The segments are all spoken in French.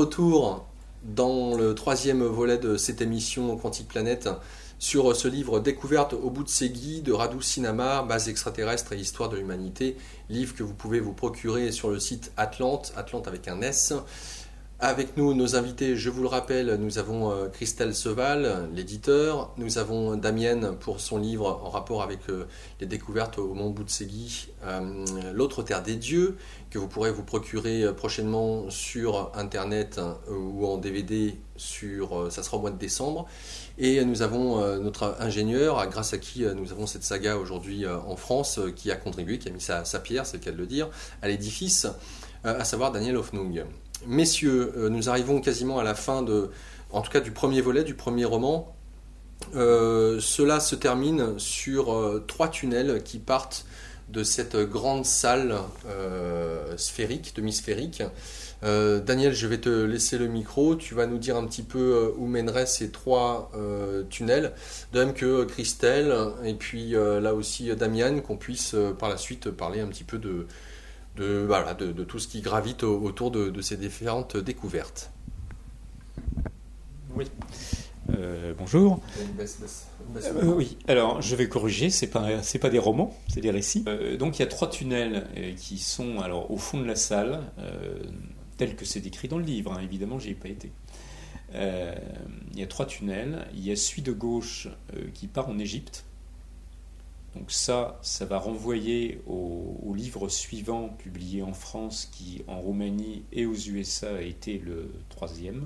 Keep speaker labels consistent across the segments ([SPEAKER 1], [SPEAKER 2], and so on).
[SPEAKER 1] retour dans le troisième volet de cette émission Quantique Planète sur ce livre Découverte au bout de Segui de Radu Sinamar, Base extraterrestre et histoire de l'humanité, livre que vous pouvez vous procurer sur le site Atlante, Atlante avec un S. Avec nous, nos invités, je vous le rappelle, nous avons Christelle Seval, l'éditeur, nous avons Damienne pour son livre en rapport avec les découvertes au Mont Bout-de-Ségui, L'autre terre des dieux, que vous pourrez vous procurer prochainement sur Internet ou en DVD, ça sera au mois de décembre. Et nous avons notre ingénieur, grâce à qui nous avons cette saga aujourd'hui en France, qui a contribué, qui a mis sa pierre, c'est le cas de le dire, à l'édifice, à savoir Daniel Hoffnung. Messieurs, nous arrivons quasiment à la fin en tout cas du premier volet, du premier roman. Cela se termine sur 3 tunnels qui partent de cette grande salle sphérique, demi-sphérique. Daniel, je vais te laisser le micro. Tu vas nous dire un petit peu où mèneraient ces 3 tunnels, de même que Christelle, et puis là aussi Damienne, qu'on puisse par la suite parler un petit peu de tout ce qui gravite autour de ces différentes découvertes.
[SPEAKER 2] Oui. Bonjour. Oui. Alors, je vais corriger. C'est pas des romans, c'est des récits. Donc, il y a 3 tunnels qui sont au fond de la salle, tel que c'est décrit dans le livre. Hein, évidemment, j'y ai pas été. Il y a 3 tunnels. Il y a celui de gauche qui part en Égypte. Donc ça va renvoyer au livre suivant publié en France qui, en Roumanie et aux USA, a été le 3e.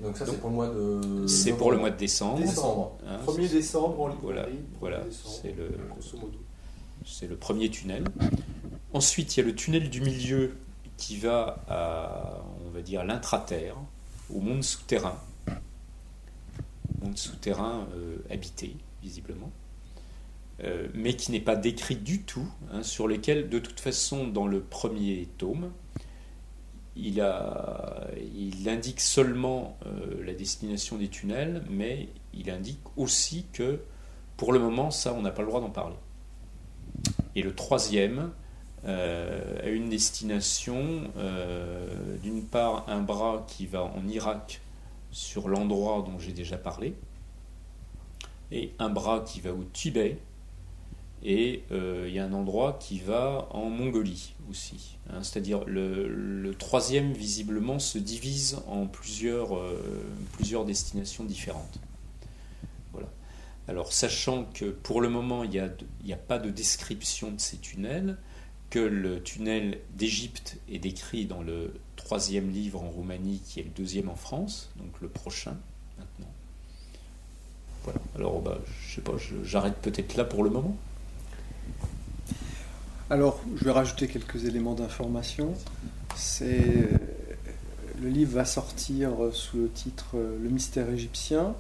[SPEAKER 1] Donc ça, c'est pour le mois de...
[SPEAKER 2] C'est pour le mois de décembre.
[SPEAKER 3] Hein, 1er décembre en
[SPEAKER 2] librairie. Voilà. C'est le premier tunnel. Ensuite, il y a le tunnel du milieu qui va à, on va dire, l'intraterre, au monde souterrain. Monde souterrain habité, visiblement, mais qui n'est pas décrit du tout, hein, sur lesquels, de toute façon, dans le premier tome, il indique seulement la destination des tunnels, mais il indique aussi que, pour le moment, ça, on n'a pas le droit d'en parler. Et le 3e a une destination, d'une part, un bras qui va en Irak, sur l'endroit dont j'ai déjà parlé, et un bras qui va au Tibet, et il y a un endroit qui va en Mongolie aussi. Hein, c'est-à-dire le 3e, visiblement, se divise en plusieurs destinations différentes. Voilà. Alors, sachant que pour le moment, il n'y a pas de description de ces tunnels, que le tunnel d'Égypte est décrit dans le 3e livre en Roumanie, qui est le 2e en France, donc le prochain, maintenant. Voilà. Alors, je sais pas, j'arrête peut-être là pour le moment.
[SPEAKER 3] Alors, je vais rajouter quelques éléments d'information. Le livre va sortir sous le titre Le mystère égyptien,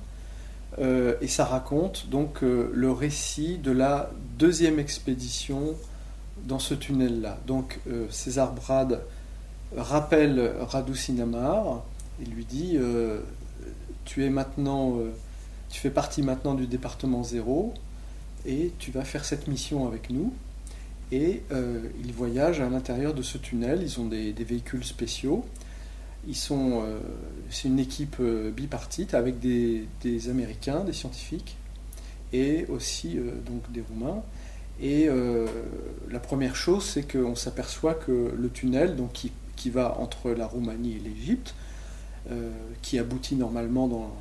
[SPEAKER 3] et ça raconte donc le récit de la 2e expédition dans ce tunnel-là. Donc, César Brad rappelle Radu Sinamar et lui dit tu fais partie maintenant du département 0 et tu vas faire cette mission avec nous. Et ils voyagent à l'intérieur de ce tunnel. Ils ont des véhicules spéciaux. C'est une équipe bipartite avec des Américains, des scientifiques, et aussi donc des Roumains. Et la première chose, c'est qu'on s'aperçoit que le tunnel, donc qui va entre la Roumanie et l'Égypte, qui aboutit normalement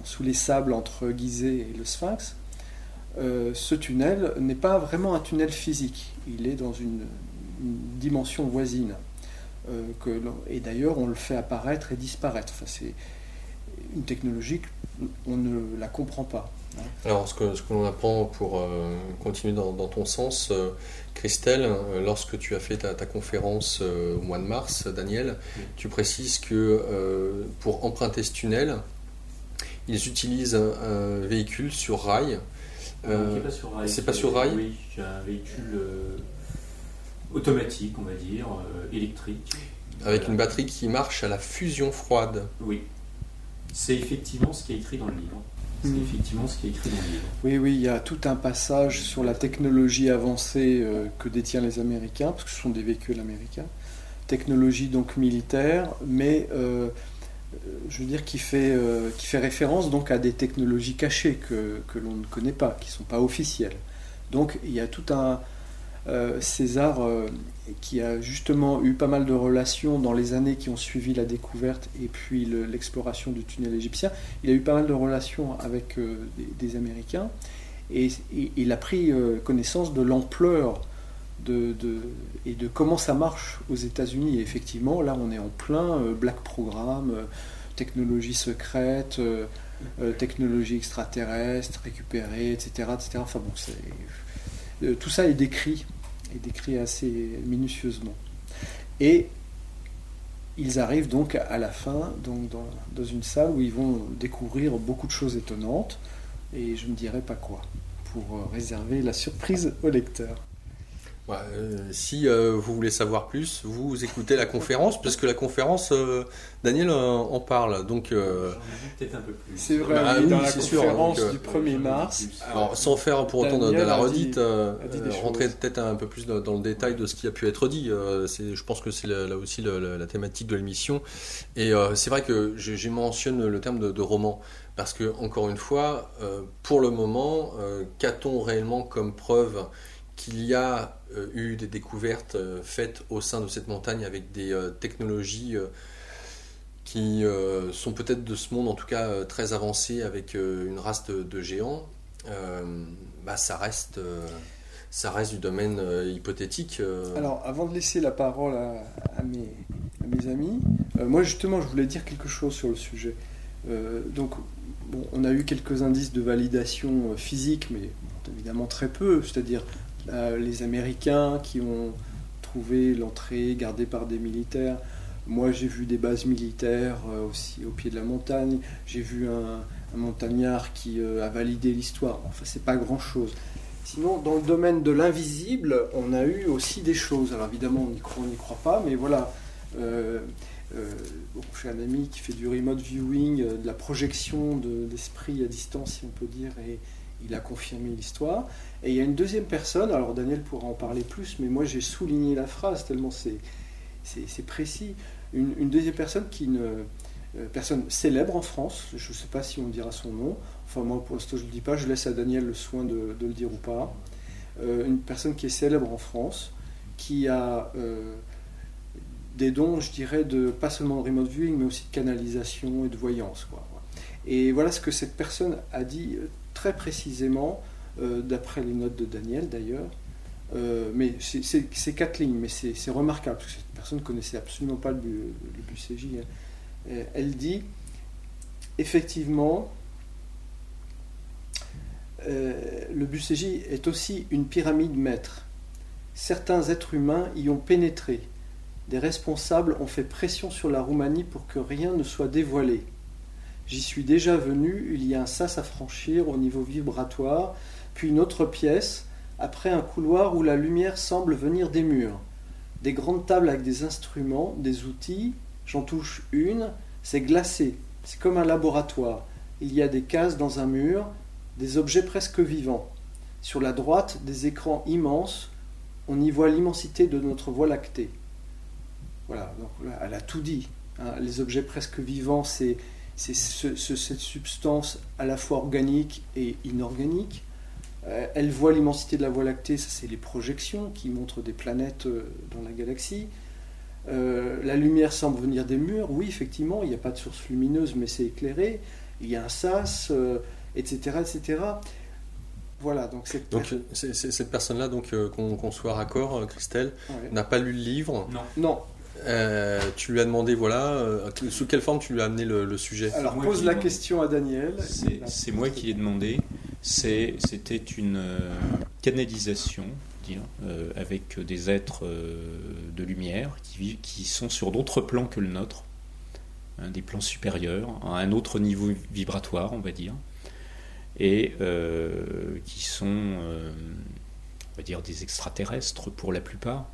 [SPEAKER 3] sous les sables entre Gizeh et le Sphinx, ce tunnel n'est pas vraiment un tunnel physique. Il est dans une dimension voisine. Et d'ailleurs, on le fait apparaître et disparaître. Enfin, c'est une technologie qu'on ne la comprend pas.
[SPEAKER 1] Alors, ce que l'on apprend pour continuer dans ton sens, Christelle, lorsque tu as fait ta conférence au mois de mars, Daniel, tu précises que pour emprunter ce tunnel, ils utilisent un véhicule sur rail.
[SPEAKER 2] C'est pas sur rail. Oui, j'ai un véhicule automatique, on va dire, électrique.
[SPEAKER 1] Avec une batterie qui marche à la fusion froide.
[SPEAKER 2] Oui, c'est effectivement ce qui est écrit dans le livre.
[SPEAKER 3] Oui, il y a tout un passage sur la technologie avancée que détiennent les Américains, parce que ce sont des véhicules américains, technologie donc militaire, mais je veux dire qui fait référence donc à des technologies cachées que l'on ne connaît pas, qui ne sont pas officielles. Donc il y a tout un César qui a justement eu pas mal de relations dans les années qui ont suivi la découverte et puis l'exploration du tunnel égyptien. Il a eu pas mal de relations avec des Américains et il a pris connaissance de l'ampleur et de comment ça marche aux États-Unis. Et effectivement, là, on est en plein Black Programme, technologie secrète, technologie extraterrestre, récupérée, etc., etc. Enfin bon, tout ça est décrit assez minutieusement. Et ils arrivent donc à la fin dans une salle où ils vont découvrir beaucoup de choses étonnantes, et je ne dirai pas quoi, pour réserver la surprise au lecteur.
[SPEAKER 1] Ouais, si vous voulez savoir plus, vous écoutez la conférence, parce que la conférence, Daniel en parle. Donc,
[SPEAKER 2] j'en ai vu peut-être un peu plus.
[SPEAKER 3] C'est vrai, dans la conférence du 1er mars.
[SPEAKER 1] Alors, sans faire pour autant de la redite, rentrer
[SPEAKER 3] choses.
[SPEAKER 1] peut-être un peu plus dans le détail de ce qui a pu être dit. Je pense que c'est là aussi la thématique de l'émission. Et c'est vrai que j'ai mentionné le terme de roman, parce que, encore une fois, pour le moment, qu'a-t-on réellement comme preuve qu'il y a eu des découvertes faites au sein de cette montagne avec des technologies qui sont peut-être de ce monde, en tout cas très avancées, avec une race de géants, ça reste du domaine hypothétique.
[SPEAKER 3] Alors, avant de laisser la parole à mes amis, moi justement, je voulais dire quelque chose sur le sujet. Donc, bon, on a eu quelques indices de validation physique, mais évidemment très peu, c'est-à-dire les Américains qui ont trouvé l'entrée gardée par des militaires. Moi, j'ai vu des bases militaires aussi au pied de la montagne. J'ai vu un montagnard qui a validé l'histoire. Enfin, c'est pas grand-chose. Sinon, dans le domaine de l'invisible, on a eu aussi des choses. Alors évidemment, on n'y croit pas, mais voilà. J'ai un ami qui fait du remote viewing, de la projection d'esprit à distance, si on peut dire, et il a confirmé l'histoire. Et il y a une deuxième personne, alors Daniel pourra en parler plus, mais moi j'ai souligné la phrase tellement c'est précis. Une deuxième personne personne célèbre en France, je ne sais pas si on dira son nom, enfin moi pour l'instant je ne le dis pas, je laisse à Daniel le soin de le dire ou pas. Une personne qui est célèbre en France, qui a des dons, je dirais, pas seulement de remote viewing, mais aussi de canalisation et de voyance, quoi. Et voilà ce que cette personne a dit très précisément, d'après les notes de Daniel d'ailleurs, mais c'est 4 lignes, mais c'est remarquable, parce que cette personne ne connaissait absolument pas le BUCJ. Elle dit, effectivement, le BUCJ est aussi une pyramide maître. Certains êtres humains y ont pénétré. Des responsables ont fait pression sur la Roumanie pour que rien ne soit dévoilé. J'y suis déjà venu, il y a un sas à franchir au niveau vibratoire, puis une autre pièce, après un couloir où la lumière semble venir des murs. Des grandes tables avec des instruments, des outils, j'en touche une, c'est glacé, c'est comme un laboratoire. Il y a des cases dans un mur, des objets presque vivants. Sur la droite, des écrans immenses, on y voit l'immensité de notre Voie lactée. Voilà, donc là, elle a tout dit. Hein. Les objets presque vivants, c'est cette substance à la fois organique et inorganique. Elle voit l'immensité de la Voie lactée, ça c'est les projections qui montrent des planètes dans la galaxie. La lumière semble venir des murs, oui effectivement, il n'y a pas de source lumineuse mais c'est éclairé, il y a un sas, etc., etc. Voilà, donc
[SPEAKER 1] cette personne-là, qu'on soit raccord, Christelle, ouais, n'a pas lu le livre.
[SPEAKER 3] Non.
[SPEAKER 1] Tu lui as demandé, sous quelle forme tu lui as amené le sujet?
[SPEAKER 3] Alors pose la question à Daniel.
[SPEAKER 2] C'est moi qui l'ai demandé. C'était une canalisation, avec des êtres de lumière qui sont sur d'autres plans que le nôtre, des plans supérieurs, à un autre niveau vibratoire, on va dire, et qui sont, on va dire, des extraterrestres pour la plupart.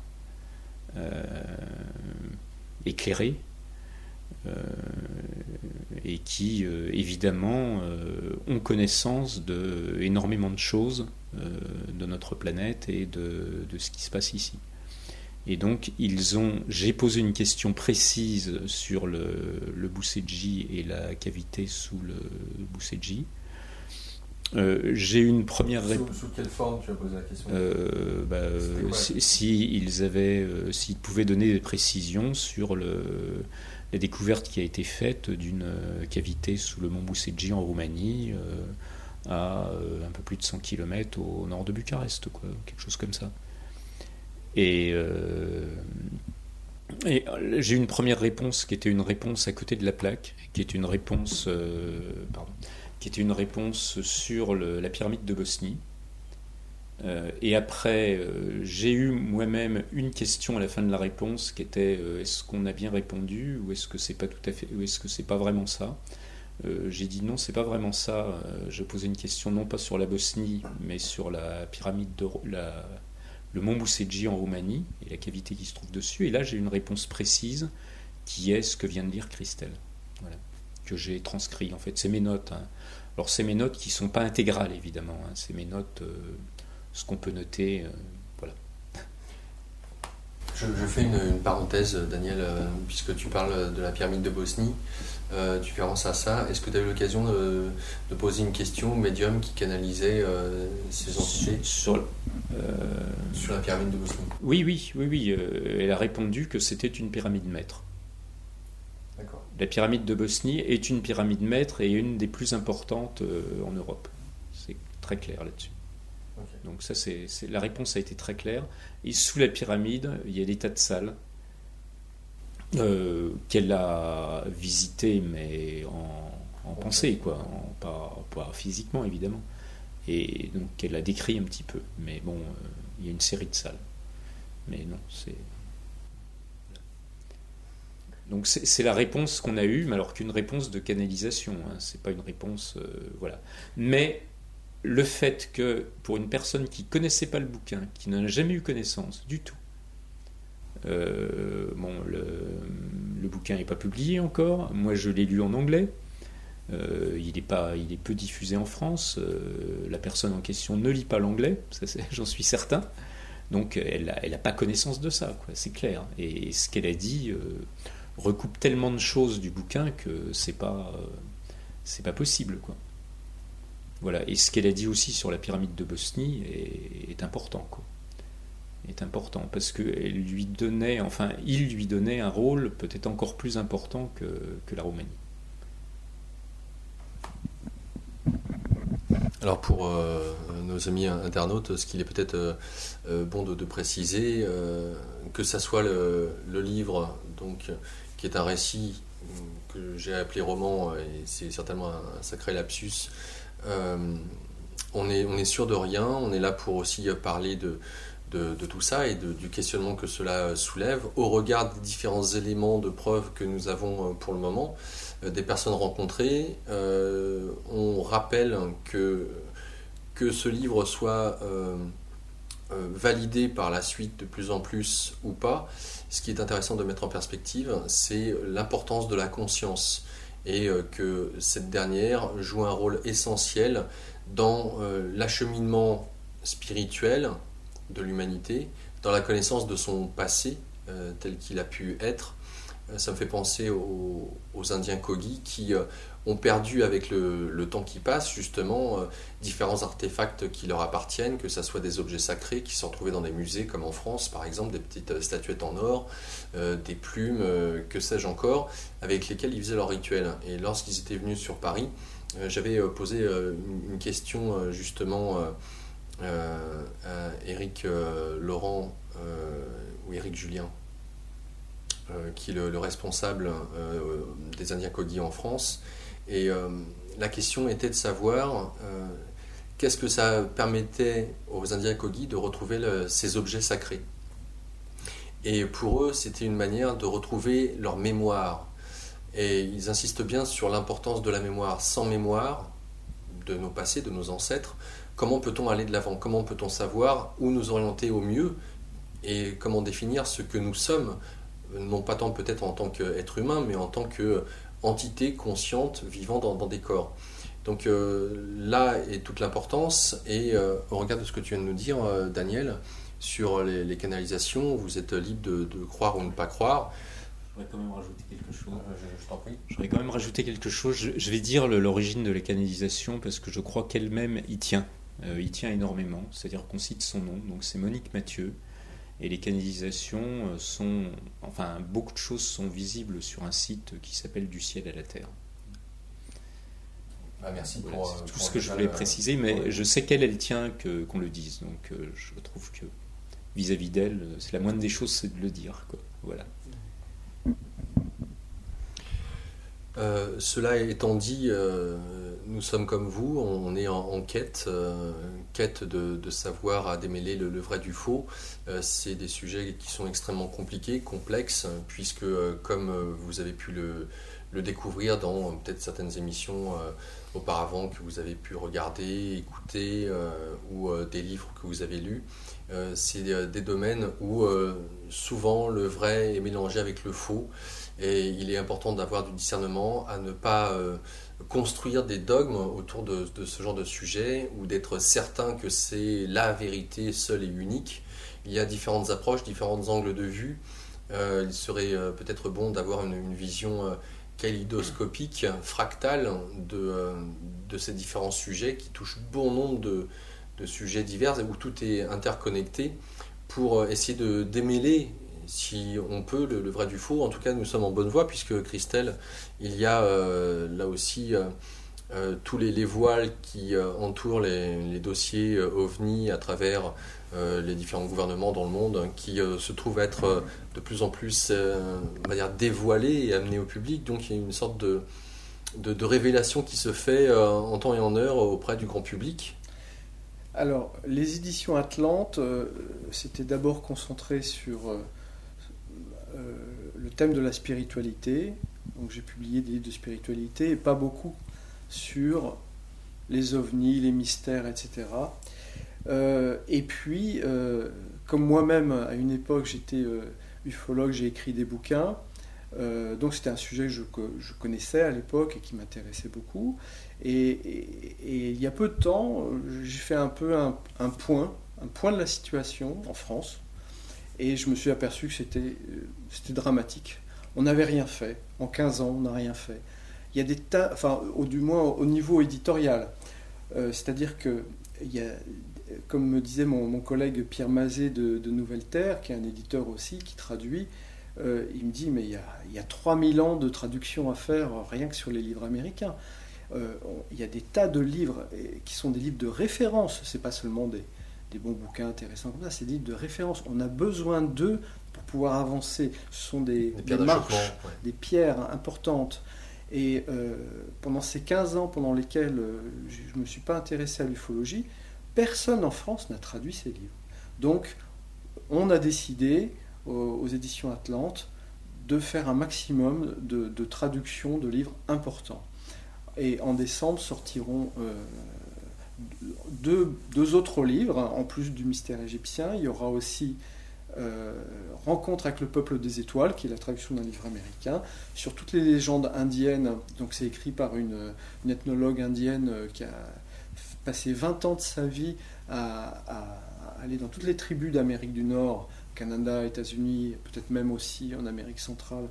[SPEAKER 2] Éclairés et qui évidemment ont connaissance de énormément de choses de notre planète et de ce qui se passe ici. Et donc, j'ai posé une question précise sur le Buseji et la cavité sous le Buseji. J'ai eu une première réponse.
[SPEAKER 1] Sous quelle forme tu as posé la question?
[SPEAKER 2] S'ils pouvaient donner des précisions sur la découverte qui a été faite d'une cavité sous le mont Buseji en Roumanie, à un peu plus de 100 km au nord de Bucarest, quoi, quelque chose comme ça. Et j'ai eu une première réponse qui était une réponse à côté de la plaque, qui était une réponse, sur la pyramide de Bosnie. Et après, j'ai eu moi-même une question à la fin de la réponse qui était est-ce qu'on a bien répondu ou est-ce que c'est pas tout à fait, ou est-ce que c'est pas vraiment ça? J'ai dit non, c'est pas vraiment ça. Je posais une question non pas sur la Bosnie, mais sur la pyramide le mont Buseji en Roumanie et la cavité qui se trouve dessus. Et là, j'ai une réponse précise qui est ce que vient de dire Christelle. Voilà. Que j'ai transcrit. En fait, c'est mes notes. Hein. Alors, c'est mes notes qui ne sont pas intégrales, évidemment. Hein. C'est mes notes, ce qu'on peut noter. Voilà.
[SPEAKER 1] Je fais une parenthèse, Daniel, puisque tu parles de la pyramide de Bosnie. Tu fais référence à ça. Est-ce que tu as eu l'occasion de poser une question au médium qui canalisait ces entités sur la pyramide de Bosnie?
[SPEAKER 2] Oui. Elle a répondu que c'était une pyramide maître.
[SPEAKER 1] D'accord.
[SPEAKER 2] La pyramide de Bosnie est une pyramide maître et une des plus importantes en Europe. C'est très clair là-dessus. Okay. Donc ça, la réponse a été très claire. Et sous la pyramide, il y a des tas de salles qu'elle a visité mais en pensée, quoi, pas physiquement évidemment, et donc elle a décrit un petit peu, mais bon, il y a une série de salles, mais non, donc c'est la réponse qu'on a eue, mais alors qu'une réponse de canalisation, hein, c'est pas une réponse, voilà. Mais le fait que pour une personne qui connaissait pas le bouquin, qui n'en a jamais eu connaissance du tout, le bouquin n'est pas publié encore. Moi, je l'ai lu en anglais. Il est peu diffusé en France. La personne en question ne lit pas l'anglais, j'en suis certain. Donc, elle a pas connaissance de ça, quoi, c'est clair. Et ce qu'elle a dit recoupe tellement de choses du bouquin que c'est pas possible, quoi. Voilà. Et ce qu'elle a dit aussi sur la pyramide de Bosnie est important, quoi. Est important parce qu'il lui donnait un rôle peut-être encore plus important que la Roumanie.
[SPEAKER 1] Alors pour nos amis internautes, ce qu'il est peut-être bon de préciser, que ça soit le livre donc, qui est un récit que j'ai appelé roman, et c'est certainement un sacré lapsus, on est sûr de rien, on est là pour aussi parler de tout ça et du questionnement que cela soulève au regard des différents éléments de preuve que nous avons pour le moment, des personnes rencontrées. On rappelle que ce livre soit validé par la suite de plus en plus ou pas. Ce qui est intéressant de mettre en perspective, c'est l'importance de la conscience et que cette dernière joue un rôle essentiel dans l'acheminement spirituel de l'humanité, dans la connaissance de son passé tel qu'il a pu être. Ça me fait penser aux Indiens Kogi qui ont perdu avec le temps qui passe justement différents artefacts qui leur appartiennent, que ce soit des objets sacrés qui sont retrouvés dans des musées comme en France par exemple, des petites statuettes en or, des plumes, que sais-je encore, avec lesquelles ils faisaient leur rituel. Et lorsqu'ils étaient venus sur Paris, j'avais posé une question justement à Éric Laurent ou Éric Julien, qui est le responsable des Indiens Kogi en France. Et la question était de savoir qu'est-ce que ça permettait aux Indiens Kogi de retrouver ces objets sacrés. Et pour eux, c'était une manière de retrouver leur mémoire. Et ils insistent bien sur l'importance de la mémoire. Sans mémoire de nos passés, de nos ancêtres, comment peut-on aller de l'avant? Comment peut-on savoir où nous orienter au mieux? Et comment définir ce que nous sommes, non pas tant peut-être en tant qu'être humain, mais en tant qu'entité consciente vivant dans des corps. Donc là est toute l'importance, et au regard de ce que tu viens de nous dire, Daniel, sur les canalisations. Vous êtes libre de croire ou ne pas croire.
[SPEAKER 2] Je voudrais quand même rajouter quelque chose.
[SPEAKER 1] Je t'en prie.
[SPEAKER 2] Je voudrais quand même rajouter quelque chose. Je vais dire l'origine de la canalisation parce que je crois qu'elle-même y tient. Il tient énormément. C'est-à-dire qu'on cite son nom. Donc c'est Monique Mathieu. Et les canalisations sont... Enfin, beaucoup de choses sont visibles sur un site qui s'appelle Du ciel à la terre.
[SPEAKER 1] Merci
[SPEAKER 2] voilà,
[SPEAKER 1] pour...
[SPEAKER 2] c'est tout ce que je voulais préciser, mais je sais qu'elle tient qu'on le dise. Donc je trouve que vis-à-vis d'elle, c'est la moindre des choses, c'est de le dire, quoi. Voilà.
[SPEAKER 1] Cela étant dit, nous sommes comme vous, on est en quête, quête de savoir à démêler le vrai du faux. C'est des sujets qui sont extrêmement compliqués, complexes, puisque comme vous avez pu le découvrir dans peut-être certaines émissions auparavant que vous avez pu regarder, écouter, ou des livres que vous avez lus, c'est des domaines où souvent le vrai est mélangé avec le faux. Et il est important d'avoir du discernement, à ne pas construire des dogmes autour de ce genre de sujet, ou d'être certain que c'est la vérité seule et unique. Il y a différentes approches, différents angles de vue. Il serait peut-être bon d'avoir une vision kaléidoscopique, fractale de ces différents sujets qui touchent bon nombre de sujets divers et où tout est interconnecté, pour essayer de démêler, si on peut, le vrai du faux. En tout cas, nous sommes en bonne voie, puisque Christelle, il y a là aussi tous les voiles qui entourent les dossiers OVNI à travers les différents gouvernements dans le monde, qui se trouvent être de plus en plus on va dire, dévoilés et amenés au public. Donc il y a une sorte de révélation qui se fait en temps et en heure auprès du grand public.
[SPEAKER 3] Alors, les éditions Atlante s'étaient d'abord concentrées sur le thème de la spiritualité. Donc j'ai publié des livres de spiritualité et pas beaucoup sur les ovnis, les mystères, etc. Et puis, comme moi-même à une époque j'étais ufologue, j'ai écrit des bouquins. Donc c'était un sujet que je connaissais à l'époque et qui m'intéressait beaucoup. Et il y a peu de temps, j'ai fait un peu un point de la situation en France. Et je me suis aperçu que c'était dramatique. On n'avait rien fait. En 15 ans, on n'a rien fait. Il y a des tas, enfin, du moins au niveau éditorial. C'est-à-dire que, comme me disait mon collègue Pierre Mazet de Nouvelle Terre, qui est un éditeur aussi, qui traduit, il me dit, mais il y a 3000 ans de traduction à faire, rien que sur les livres américains. Il y a des tas de livres qui sont des livres de référence. Ce n'est pas seulement des bons bouquins intéressants comme ça, c'est des livres de référence. On a besoin d'eux pour pouvoir avancer. Ce sont des marches, ouais, des pierres importantes. Et pendant ces 15 ans pendant lesquels je ne me suis pas intéressé à l'ufologie, personne en France n'a traduit ces livres. Donc, on a décidé, aux éditions Atlante, de faire un maximum de traductions de livres importants. Et en décembre sortiront deux autres livres, en plus du mystère égyptien. Il y aura aussi Rencontre avec le peuple des étoiles, qui est la traduction d'un livre américain, sur toutes les légendes indiennes. Donc c'est écrit par une ethnologue indienne qui a passé 20 ans de sa vie à aller dans toutes les tribus d'Amérique du Nord, Canada, États-Unis, peut-être même aussi en Amérique centrale,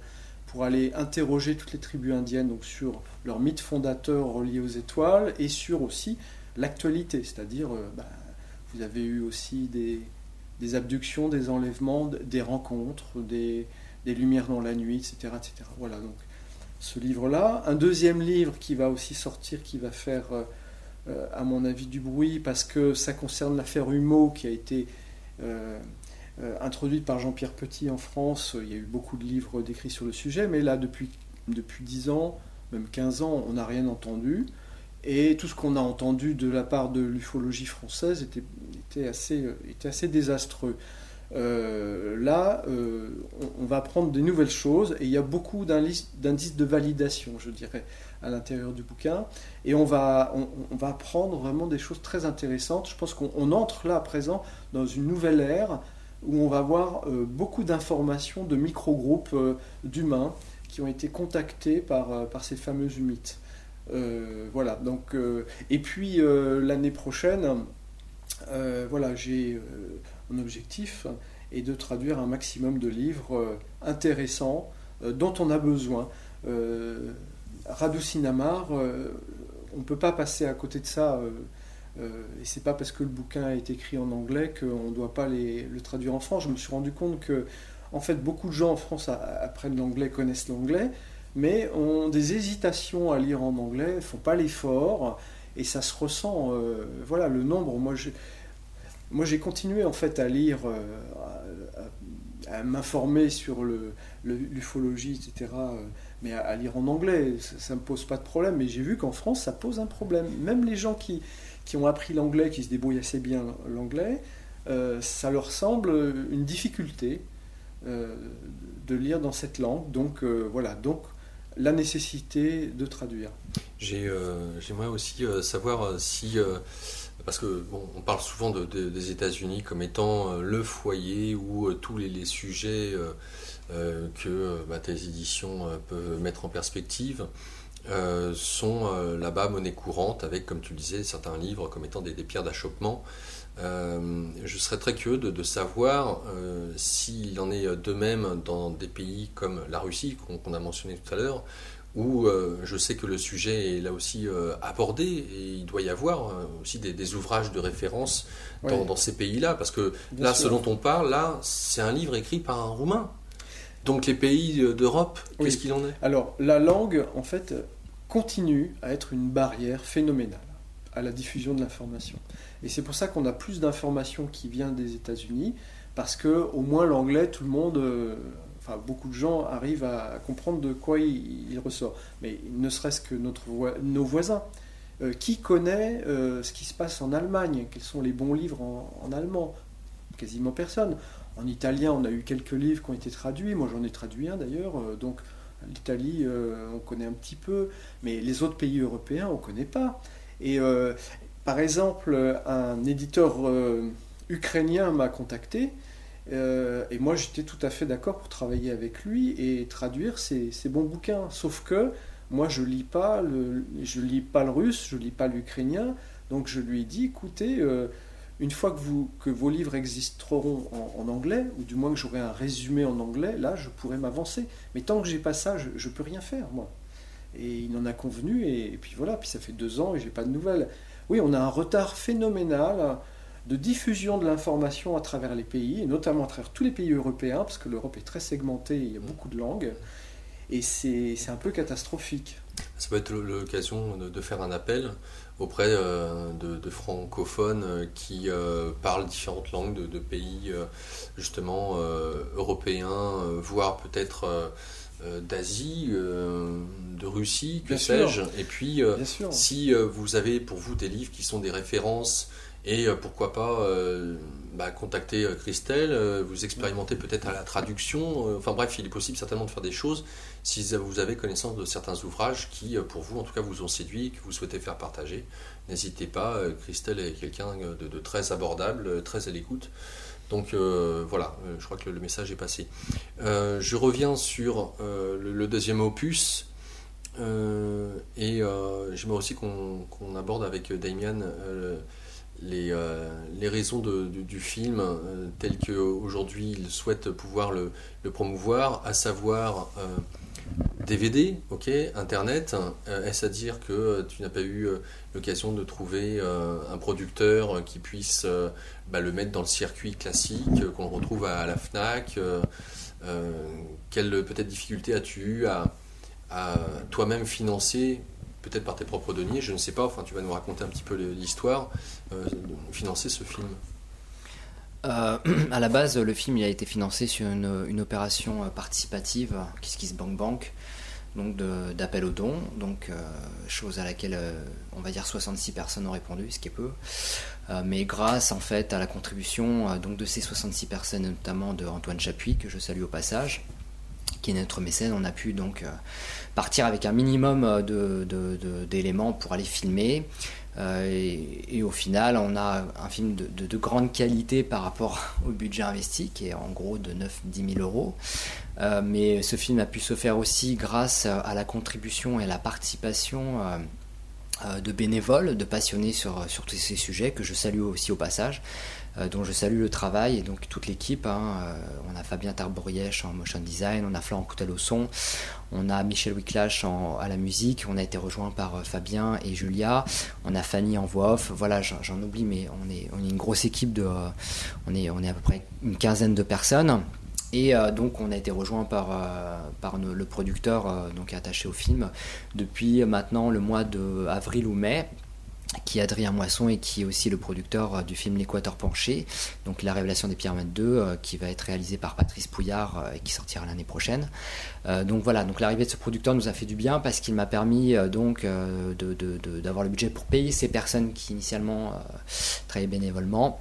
[SPEAKER 3] pour aller interroger toutes les tribus indiennes, donc sur leur mythe fondateur relié aux étoiles, et sur aussi l'actualité, c'est-à-dire vous avez eu aussi des abductions, des enlèvements, des rencontres, des lumières dans la nuit, etc., etc. Voilà, donc ce livre-là. Un deuxième livre qui va aussi sortir, qui va faire, à mon avis, du bruit, parce que ça concerne l'affaire Humeau, qui a été introduite par Jean-Pierre Petit en France. Il y a eu beaucoup de livres décrits sur le sujet, mais là, depuis 10 ans, même 15 ans, on n'a rien entendu. Et tout ce qu'on a entendu de la part de l'ufologie française était assez désastreux. Là, on va apprendre des nouvelles choses, et il y a beaucoup d'indices de validation, je dirais, à l'intérieur du bouquin. Et on va apprendre vraiment des choses très intéressantes. Je pense qu'on entre là, à présent, dans une nouvelle ère, où on va voir beaucoup d'informations de micro-groupes d'humains qui ont été contactés par ces fameux mythes. Voilà, donc, et puis l'année prochaine, voilà, j'ai mon objectif est de traduire un maximum de livres intéressants dont on a besoin. Radu Sinamar, on ne peut pas passer à côté de ça. Et c'est pas parce que le bouquin est écrit en anglais qu'on ne doit pas le traduire en France. Je me suis rendu compte que, en fait, beaucoup de gens en France apprennent l'anglais, connaissent l'anglais, mais ont des hésitations à lire en anglais, ne font pas l'effort, et ça se ressent. Voilà, le nombre. Moi, j'ai continué en fait à lire, à m'informer sur l'ufologie, etc. Mais à lire en anglais, ça ne me pose pas de problème. Mais j'ai vu qu'en France, ça pose un problème. Même les gens qui ont appris l'anglais, qui se débrouillent assez bien l'anglais, ça leur semble une difficulté de lire dans cette langue. Donc voilà, donc la nécessité de traduire.
[SPEAKER 1] J'aimerais aussi savoir si... parce que on parle souvent des États-Unis comme étant le foyer où tous les sujets que tes éditions peuvent mettre en perspective sont là-bas monnaie courante, avec, comme tu le disais, certains livres comme étant des pierres d'achoppement. Je serais très curieux de savoir s'il en est de même dans des pays comme la Russie, qu'on a mentionné tout à l'heure, où je sais que le sujet est là aussi abordé, et il doit y avoir aussi des ouvrages de référence dans ces pays-là, parce que bien là, sûr. Ce dont on parle, là, c'est un livre écrit par un Roumain. Donc les pays d'Europe, qu'est-ce qu'il en est ?
[SPEAKER 3] Alors, la langue, en fait, continue à être une barrière phénoménale à la diffusion de l'information. Et c'est pour ça qu'on a plus d'informations qui viennent des États-Unis, parce que au moins l'anglais, tout le monde... beaucoup de gens arrivent à comprendre de quoi il ressort. Mais ne serait-ce que nos voisins. Qui connaît ce qui se passe en Allemagne ? Quels sont les bons livres en allemand ? Quasiment personne. En italien, on a eu quelques livres qui ont été traduits. Moi, j'en ai traduit un d'ailleurs. Donc, l'Italie, on connaît un petit peu. Mais les autres pays européens, on ne connaît pas. Et par exemple, un éditeur ukrainien m'a contacté. Et moi, j'étais tout à fait d'accord pour travailler avec lui et traduire ces bons bouquins. Sauf que moi, je lis pas le russe, je lis pas l'ukrainien. Donc, je lui ai dit, écoutez, une fois que vos livres existeront en anglais, ou du moins que j'aurai un résumé en anglais, là, je pourrai m'avancer. Mais tant que j'ai pas ça, je peux rien faire, moi. Et il en a convenu, et puis voilà. Puis ça fait 2 ans et j'ai pas de nouvelles. Oui, on a un retard phénoménal de diffusion de l'information à travers les pays, et notamment à travers tous les pays européens, parce que l'Europe est très segmentée, il y a beaucoup de langues, et c'est un peu catastrophique.
[SPEAKER 1] Ça peut être l'occasion de faire un appel auprès de francophones qui parlent différentes langues de pays justement européens, voire peut-être d'Asie, de Russie, que sais-je. Et puis, si vous avez pour vous des livres qui sont des références, et pourquoi pas contacter Christelle, vous expérimenter peut-être à la traduction. Enfin bref, il est possible certainement de faire des choses si vous avez connaissance de certains ouvrages qui, pour vous, en tout cas, vous ont séduit, que vous souhaitez faire partager. N'hésitez pas, Christelle est quelqu'un de très abordable, très à l'écoute. Donc voilà, je crois que le message est passé. Je reviens sur le deuxième opus. Et j'aimerais aussi qu'on aborde avec Damien les raisons du film tel qu'aujourd'hui il souhaite pouvoir le promouvoir, à savoir DVD, ok, Internet. Est-ce à dire que tu n'as pas eu l'occasion de trouver un producteur qui puisse le mettre dans le circuit classique qu'on retrouve à la FNAC? Quelle peut-être difficulté as-tu eu à toi-même financer, peut-être par tes propres deniers, je ne sais pas, enfin tu vas nous raconter un petit peu l'histoire, financer ce film.
[SPEAKER 4] À la base, le film il a été financé sur une opération participative, Kiss Bank Bank, donc d'appel aux dons, donc chose à laquelle on va dire 66 personnes ont répondu, ce qui est peu, mais grâce en fait à la contribution donc de ces 66 personnes, notamment de Antoine Chapuis, que je salue au passage, qui est notre mécène, on a pu donc partir avec un minimum d'éléments pour aller filmer. Et au final, on a un film de grande qualité par rapport au budget investi, qui est en gros de 9-10 000 euros. Mais ce film a pu se faire aussi grâce à la contribution et à la participation de bénévoles, de passionnés sur tous ces sujets, que je salue aussi au passage, dont je salue le travail, et donc toute l'équipe. On a Fabien Tarborièche en motion design, on a Florent Coutel au son, on a Michel Wicklash à la musique, on a été rejoint par Fabien et Julia, on a Fanny en voix off, voilà, j'en oublie, mais on est une grosse équipe, on est à peu près une quinzaine de personnes. Et donc on a été rejoint par le producteur donc attaché au film depuis maintenant le mois d'avril ou mai, qui est Adrien Moisson, et qui est aussi le producteur du film L'Équateur penché, donc La Révélation des Pyramides 2, qui va être réalisé par Patrice Pouillard et qui sortira l'année prochaine. Donc voilà, donc l'arrivée de ce producteur nous a fait du bien, parce qu'il m'a permis d'avoir le budget pour payer ces personnes qui initialement travaillaient bénévolement.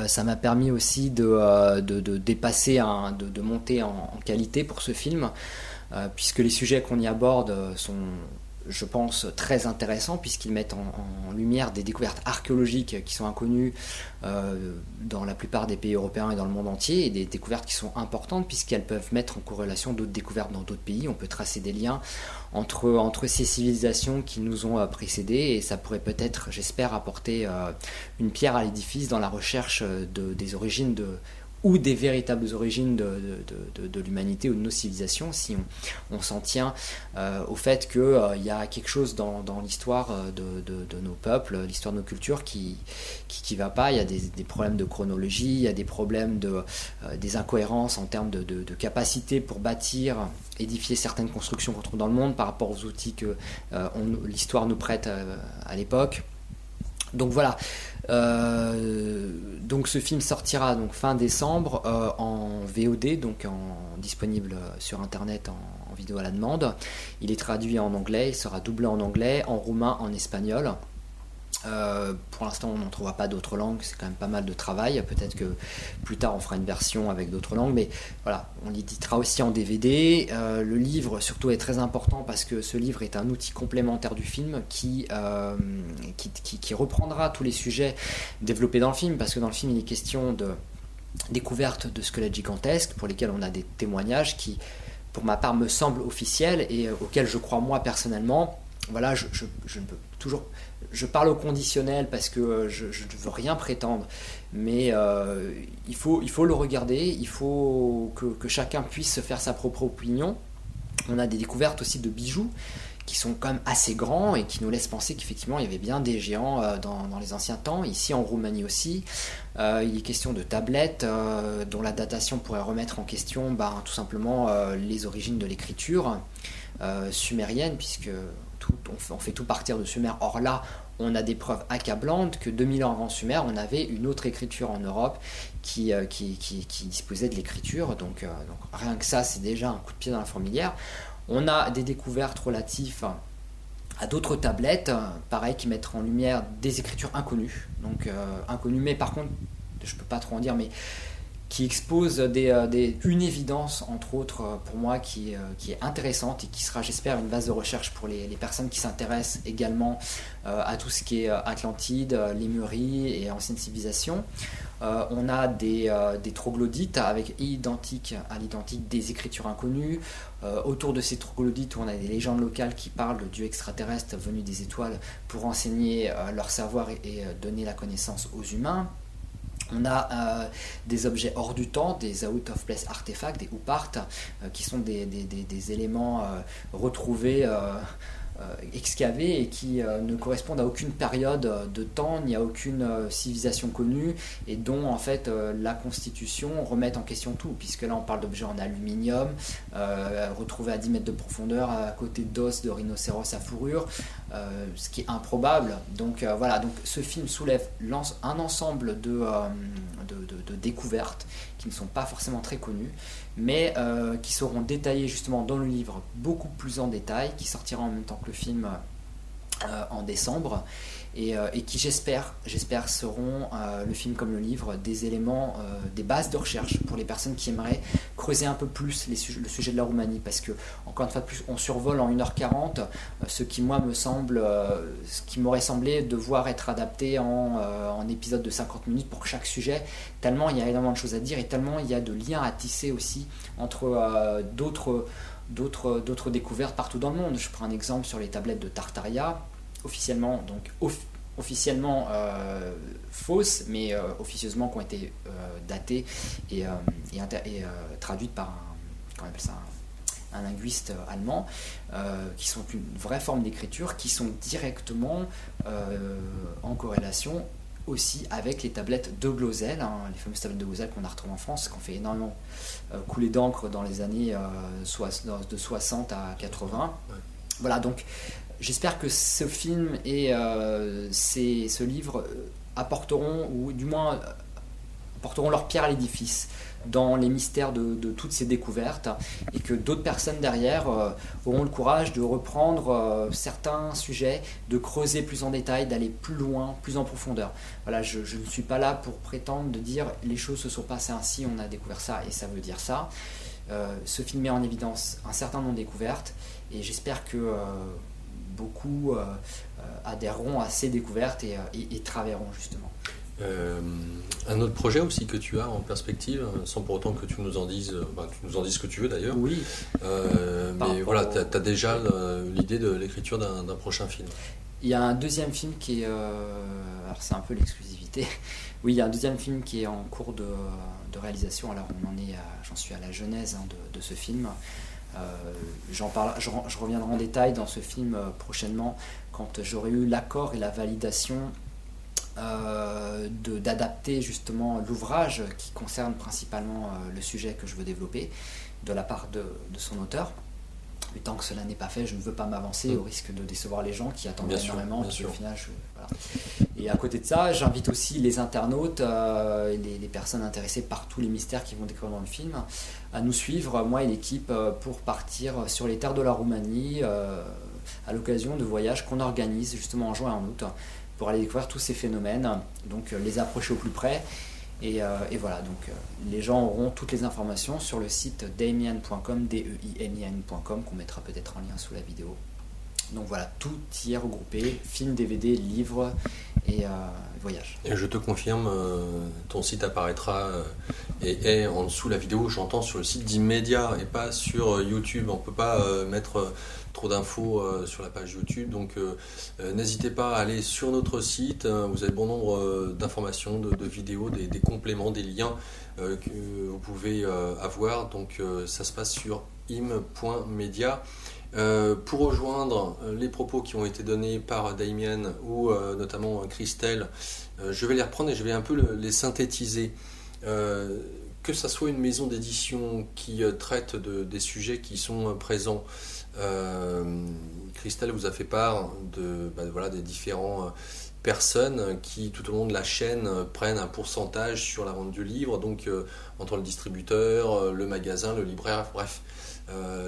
[SPEAKER 4] Ça m'a permis aussi de dépasser, de monter en qualité pour ce film, puisque les sujets qu'on y aborde sont, je pense, très intéressants, puisqu'ils mettent en lumière des découvertes archéologiques qui sont inconnues dans la plupart des pays européens et dans le monde entier, et des découvertes qui sont importantes puisqu'elles peuvent mettre en corrélation d'autres découvertes dans d'autres pays. On peut tracer des liens entre ces civilisations qui nous ont précédés, et ça pourrait peut-être, j'espère, apporter une pierre à l'édifice dans la recherche des origines ou des véritables origines de l'humanité ou de nos civilisations, si on s'en tient au fait qu'il y a quelque chose dans l'histoire de nos peuples, l'histoire de nos cultures qui va pas. Il y a des problèmes de chronologie, il y a des problèmes des incohérences en termes de capacité pour bâtir, édifier certaines constructions qu'on trouve dans le monde par rapport aux outils que l'histoire nous prête à l'époque. Donc voilà, donc ce film sortira donc fin décembre en VOD, donc disponible sur internet en vidéo à la demande. Il est traduit en anglais, il sera doublé en anglais, en roumain, en espagnol. Pour l'instant on n'en trouvera pas d'autres langues, c'est quand même pas mal de travail, peut-être que plus tard on fera une version avec d'autres langues, mais voilà, on l'éditera aussi en DVD. Le livre surtout est très important, parce que ce livre est un outil complémentaire du film qui reprendra tous les sujets développés dans le film, parce que dans le film il est question de découverte de squelettes gigantesques pour lesquels on a des témoignages qui, pour ma part, me semblent officiels et auxquels je crois moi personnellement. Voilà, je ne peux toujours... Je parle au conditionnel parce que je ne veux rien prétendre, mais il faut le regarder, il faut que chacun puisse se faire sa propre opinion. On a des découvertes aussi de bijoux qui sont quand même assez grands et qui nous laissent penser qu'effectivement il y avait bien des géants dans les anciens temps, ici en Roumanie aussi. Il est question de tablettes dont la datation pourrait remettre en question tout simplement les origines de l'écriture sumérienne, puisque on fait tout partir de Sumer. Or là, on a des preuves accablantes que 2000 ans avant Sumer, on avait une autre écriture en Europe qui disposait de l'écriture. Donc rien que ça, c'est déjà un coup de pied dans la fourmilière. On a des découvertes relatives à d'autres tablettes, pareil, qui mettent en lumière des écritures inconnues. Donc inconnues, mais par contre, je ne peux pas trop en dire, mais qui expose une évidence, entre autres, pour moi, qui est intéressante et qui sera, j'espère, une base de recherche pour les personnes qui s'intéressent également à tout ce qui est Atlantide, Lémurie et ancienne civilisation. On a des troglodytes avec identique à l'identique des écritures inconnues. Autour de ces troglodytes, on a des légendes locales qui parlent de dieux extraterrestres venus des étoiles pour enseigner leur savoir et donner la connaissance aux humains. On a des objets hors du temps, des out of place artefacts, des UPART, qui sont des éléments retrouvés, excavés, et qui ne correspondent à aucune période de temps, ni à aucune civilisation connue, et dont en fait la constitution remet en question tout, puisque là on parle d'objets en aluminium, retrouvés à 10 mètres de profondeur, à côté d'os de rhinocéros à fourrure, ce qui est improbable. Donc voilà, donc ce film soulève un ensemble de découvertes qui ne sont pas forcément très connues, mais qui seront détaillées justement dans le livre beaucoup plus en détail, qui sortira en même temps que le film en décembre, et qui j'espère seront, le film comme le livre, des éléments, des bases de recherche pour les personnes qui aimeraient creuser un peu plus le sujet de la Roumanie, parce que, encore une fois de plus, on survole en 1h40 ce qui moi me semble, ce qui m'aurait semblé devoir être adapté en épisode de 50 minutes pour chaque sujet, tellement il y a énormément de choses à dire et tellement il y a de liens à tisser aussi entre d'autres découvertes partout dans le monde. Je prends un exemple sur les tablettes de Tartaria. officiellement, officiellement fausses, mais officieusement qui ont été datées et traduites par comment on appelle ça, un linguiste allemand, qui sont une vraie forme d'écriture, qui sont directement en corrélation aussi avec les tablettes de Glosel, les fameuses tablettes de Glosel qu'on a retrouvées en France, qui ont fait énormément couler d'encre dans les années de 60 à 80. Ouais. Voilà, donc j'espère que ce film et ce livre apporteront, ou du moins apporteront leur pierre à l'édifice dans les mystères de toutes ces découvertes, et que d'autres personnes derrière auront le courage de reprendre certains sujets, de creuser plus en détail, d'aller plus loin, plus en profondeur. Voilà, je ne suis pas là pour prétendre de dire les choses se sont passées ainsi, on a découvert ça et ça veut dire ça. Ce film met en évidence un certain nombre de découvertes, et j'espère que beaucoup adhéreront à ces découvertes et travailleront justement.
[SPEAKER 1] Un autre projet aussi que tu as en perspective, sans pour autant que tu nous en dises, tu nous en dises ce que tu veux d'ailleurs.
[SPEAKER 4] Oui.
[SPEAKER 1] Mais voilà, tu as déjà l'idée de l'écriture d'un prochain film.
[SPEAKER 4] Il y a un deuxième film qui est... alors c'est un peu l'exclusivité. Oui, il y a un deuxième film qui est en cours de réalisation. Alors j'en suis à la genèse de ce film. Je reviendrai en détail dans ce film prochainement, quand j'aurai eu l'accord et la validation d'adapter justement l'ouvrage qui concerne principalement le sujet que je veux développer de la part de son auteur. Mais tant que cela n'est pas fait, je ne veux pas m'avancer au risque de décevoir les gens qui attendent énormément. Au final, voilà. Et à côté de ça, j'invite aussi les internautes, les personnes intéressées par tous les mystères qui vont découvrir dans le film, à nous suivre, moi et l'équipe, pour partir sur les terres de la Roumanie à l'occasion de voyages qu'on organise justement en juin et en août, pour aller découvrir tous ces phénomènes, donc les approcher au plus près. Et voilà, donc les gens auront toutes les informations sur le site deimian.com, deimien.com, qu'on mettra peut-être en lien sous la vidéo. Donc voilà, tout y est regroupé, films, DVD, livres et voyages.
[SPEAKER 1] Et je te confirme, ton site apparaîtra et est en dessous la vidéo, j'entends, sur le site d'Immédiat et pas sur YouTube. On ne peut pas mettre trop d'infos sur la page YouTube, donc n'hésitez pas à aller sur notre site. Vous avez bon nombre d'informations, de vidéos, des compléments, des liens que vous pouvez avoir. Donc ça se passe sur im.media. Pour rejoindre les propos qui ont été donnés par Damien ou notamment Christelle, je vais les reprendre et je vais un peu les synthétiser. Que ça soit une maison d'édition qui traite des sujets qui sont présents, Christelle vous a fait part des différents personnes qui tout au long de la chaîne prennent un pourcentage sur la vente du livre, donc entre le distributeur, le magasin, le libraire, bref,